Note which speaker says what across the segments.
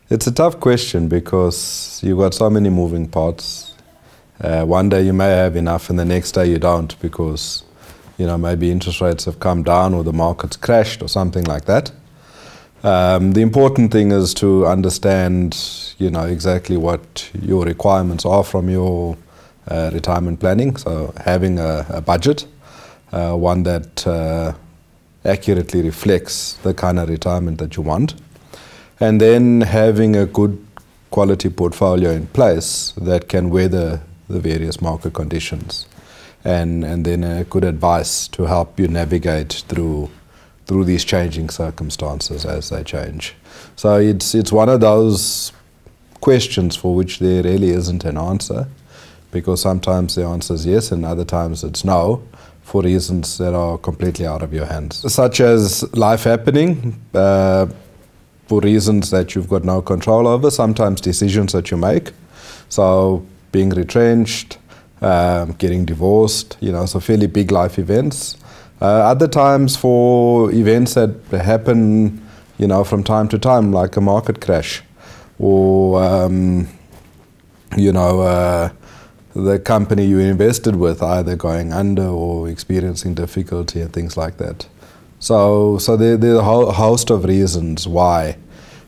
Speaker 1: It's a tough question because you've got so many moving parts. One day you may have enough and the next day you don't because, maybe interest rates have come down or the market's crashed or something like that. The important thing is to understand, exactly what your requirements are from your retirement planning. So having a budget, one that accurately reflects the kind of retirement that you want. And then having a good quality portfolio in place that can weather the various market conditions. And then a good advice to help you navigate through these changing circumstances as they change. So it's one of those questions for which there really isn't an answer, because sometimes the answer is yes and other times it's no, for reasons that are completely out of your hands. Such as life happening, for reasons that you've got no control over, sometimes decisions that you make. So being retrenched, getting divorced, so fairly big life events. Other times for events that happen, from time to time, like a market crash, or, the company you invested with either going under or experiencing difficulty and things like that. So there are a whole host of reasons why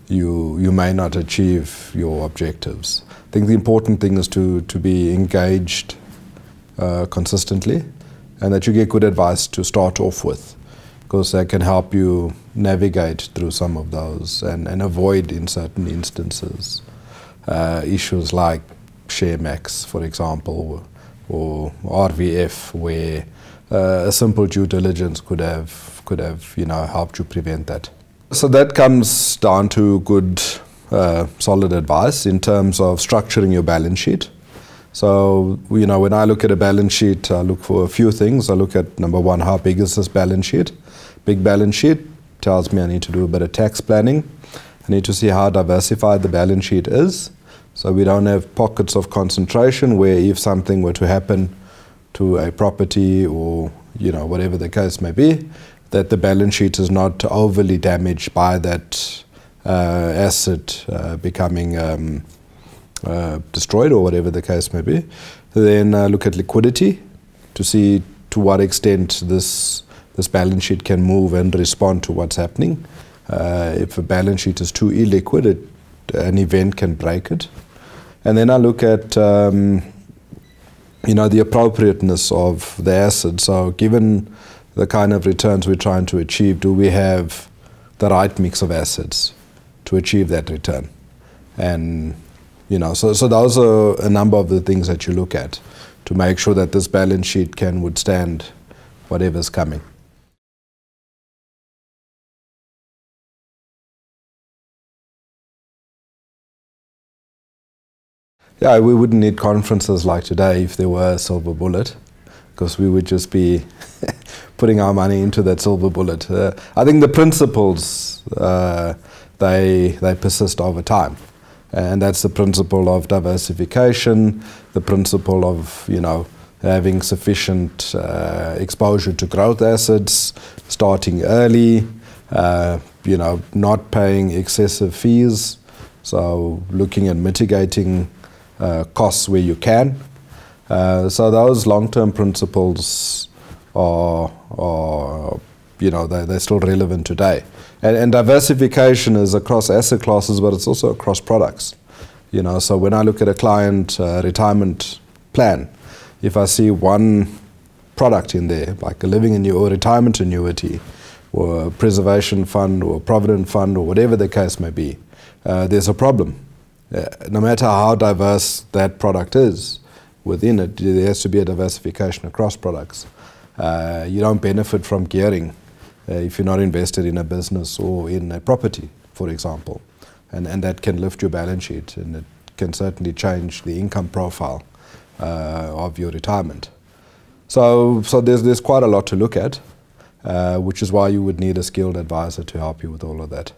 Speaker 1: you may not achieve your objectives. I think the important thing is to be engaged consistently, and that you get good advice to start off with, because that can help you navigate through some of those and avoid, in certain instances, issues like share max, for example, or RVF, where a simple due diligence could have helped you prevent that. So that comes down to good, solid advice in terms of structuring your balance sheet. So, when I look at a balance sheet, I look for a few things. I look at, number one, how big is this balance sheet? Big balance sheet tells me I need to do a bit of tax planning. I need to see how diversified the balance sheet is, so we don't have pockets of concentration where if something were to happen to a property or, whatever the case may be, that the balance sheet is not overly damaged by that asset becoming destroyed or whatever the case may be. Then look at liquidity to see to what extent this balance sheet can move and respond to what's happening. If a balance sheet is too illiquid, an event can break it. And then I look at the appropriateness of the asset. So given the kind of returns we're trying to achieve, do we have the right mix of assets to achieve that return? And so those are a number of the things that you look at to make sure that this balance sheet can withstand whatever's coming. Yeah, we wouldn't need conferences like today if there were a silver bullet, because we would just be putting our money into that silver bullet. I think the principles, they persist over time. And that's the principle of diversification, the principle of, having sufficient exposure to growth assets, starting early, not paying excessive fees, so looking at mitigating costs where you can. So those long-term principles are they're still relevant today. And diversification is across asset classes, but it's also across products. So when I look at a client retirement plan, if I see one product in there, like a living annuity or retirement annuity, or a preservation fund or a provident fund or whatever the case may be, there's a problem. No matter how diverse that product is, within it, there has to be a diversification across products. You don't benefit from gearing if you're not invested in a business or in a property, for example. And that can lift your balance sheet, and it can certainly change the income profile of your retirement. So there's quite a lot to look at, which is why you would need a skilled advisor to help you with all of that.